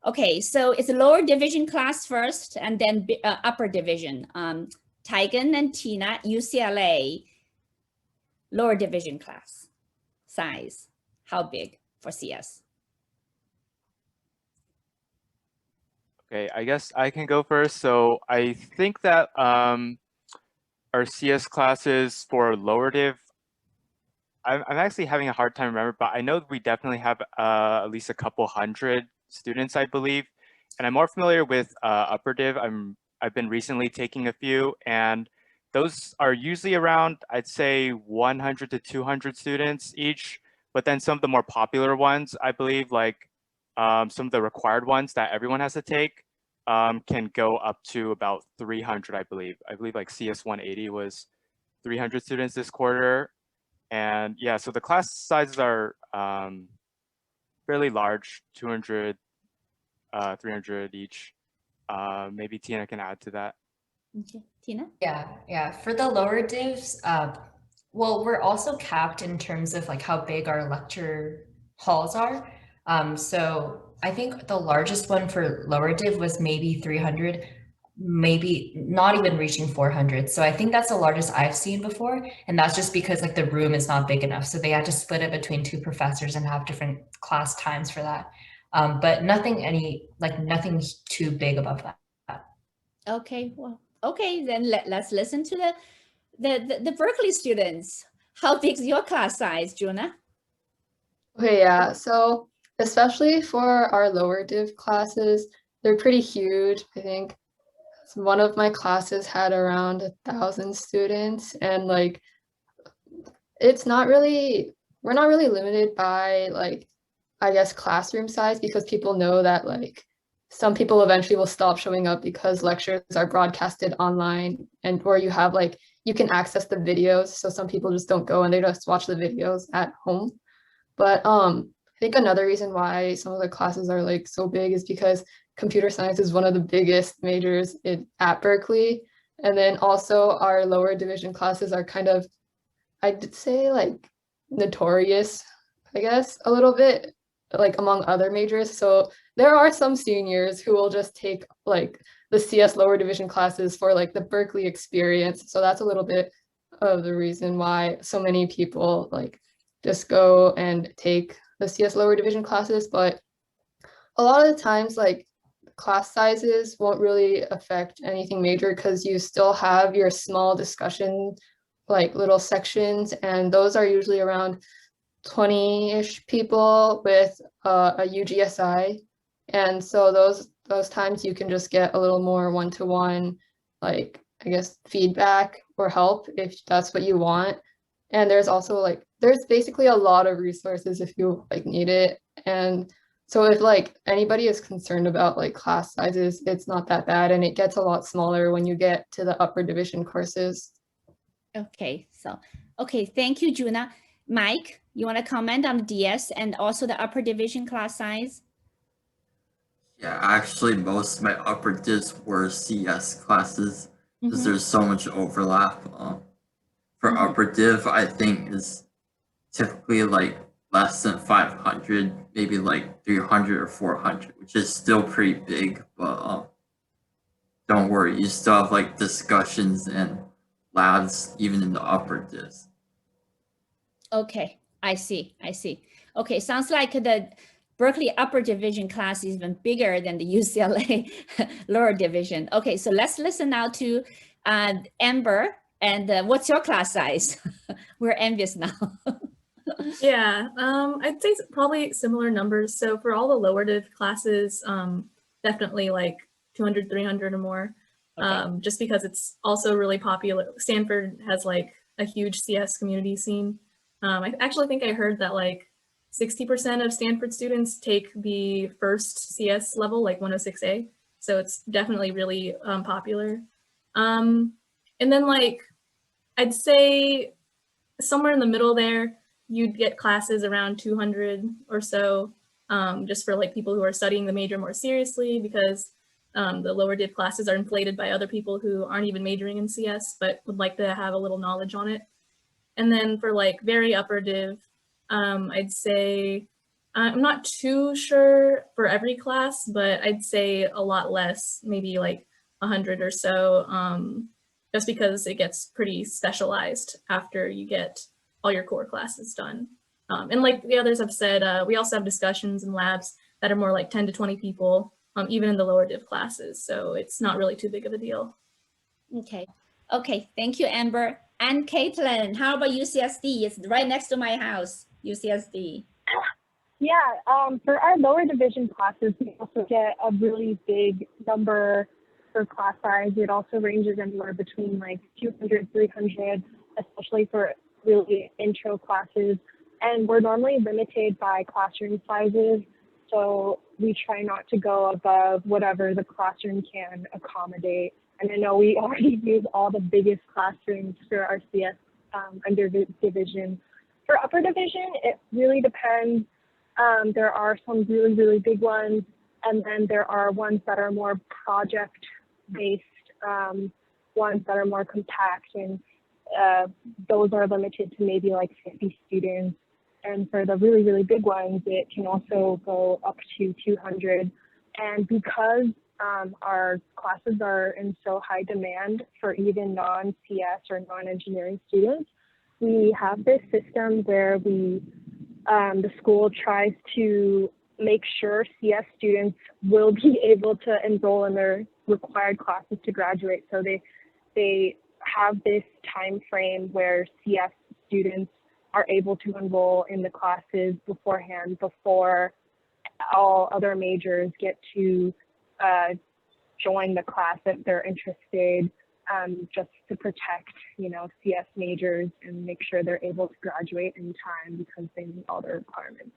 Okay, so it's a lower division class first and then upper division. Tigan and Tina, UCLA, lower division class size. How big for CS? Okay, I guess I can go first. So I think that our CS classes for lower div, I'm actually having a hard time remembering, but I know we definitely have at least a couple hundred students, I believe. And I'm more familiar with upper div. I've been recently taking a few, and those are usually around, I'd say 100 to 200 students each. But then some of the more popular ones, I believe, like some of the required ones that everyone has to take, can go up to about 300, I believe. I believe like CS 180 was 300 students this quarter. And yeah, so the class sizes are fairly large, 200, 300 each. Maybe Tina can add to that. Okay, Tina? Yeah. For the lower divs, well, we're also capped in terms of like how big our lecture halls are. So I think the largest one for lower div was maybe 300, maybe not even reaching 400. So I think that's the largest I've seen before. And that's just because like the room is not big enough. So they had to split it between two professors and have different class times for that. But nothing too big above that. Okay, well, okay, then let's listen to the Berkeley students. How big is your class size, Juna? Okay, yeah, so especially for our lower div classes, they're pretty huge. I think one of my classes had around 1,000 students, and like we're not really limited by like, I guess, classroom size, because people know that like some people eventually will stop showing up because lectures are broadcasted online, and or you have like you can access the videos, so some people just don't go and they just watch the videos at home. But I think another reason why some of the classes are like so big is because computer science is one of the biggest majors at Berkeley. And then also our lower division classes are kind of, I'd say, like notorious, I guess, a little bit, like among other majors. So there are some seniors who will just take like the CS lower division classes for like the Berkeley experience. So that's a little bit of the reason why so many people like just go and take the CS lower division classes. But a lot of the times, like class sizes won't really affect anything major, because you still have your small discussion, like little sections, and those are usually around 20-ish people with a UGSI. And so those times you can just get a little more one-to-one, like I guess feedback or help if that's what you want. And there's also like there's basically a lot of resources if you like need it. And so if like anybody is concerned about like class sizes, it's not that bad, and it gets a lot smaller when you get to the upper division courses. Okay, thank you, Juna. Mike, you want to comment on the DS and also the upper division class size? Yeah, actually, most of my upper divs were CS classes because there's so much overlap. For upper div, I think is typically like less than 500, maybe like 300 or 400, which is still pretty big. But don't worry, you still have like discussions and labs even in the upper divs. Okay, I see. Okay, sounds like the Berkeley upper division class is even bigger than the UCLA lower division. Okay, so let's listen now to Amber. And what's your class size? We're envious now. Yeah, I'd say probably similar numbers. So for all the lower div classes, definitely like 200, 300 or more, okay. Just because it's also really popular. Stanford has like a huge CS community scene. I actually think I heard that like 60% of Stanford students take the first CS level, like 106A. So it's definitely really popular. And then like, I'd say somewhere in the middle there, you'd get classes around 200 or so, just for like people who are studying the major more seriously, because the lower div classes are inflated by other people who aren't even majoring in CS, but would like to have a little knowledge on it. And then for like very upper div, I'd say I'm not too sure for every class, but I'd say a lot less, maybe like 100 or so, just because it gets pretty specialized after you get all your core classes done. And like the others have said, we also have discussions and labs that are more like 10 to 20 people, even in the lower div classes. So it's not really too big of a deal. Okay. Okay. Thank you, Amber. And Caitlin, how about UCSD? It's right next to my house, UCSD. Yeah, for our lower division classes, we also get a really big number for class size. It also ranges anywhere between like 200, 300, especially for really intro classes. And we're normally limited by classroom sizes. So we try not to go above whatever the classroom can accommodate. And I know we already use all the biggest classrooms for our CS under division. For upper division, it really depends. There are some really, really big ones, and then there are ones that are more project-based, ones that are more compact, and those are limited to maybe like 50 students. And for the really, really big ones, it can also go up to 200. And because our classes are in so high demand for even non-CS or non-engineering students, we have this system where we the school tries to make sure CS students will be able to enroll in their required classes to graduate. So they have this time frame where CS students are able to enroll in the classes beforehand, before all other majors get to join the class if they're interested, just to protect, you know, CS majors and make sure they're able to graduate in time because they meet all the requirements.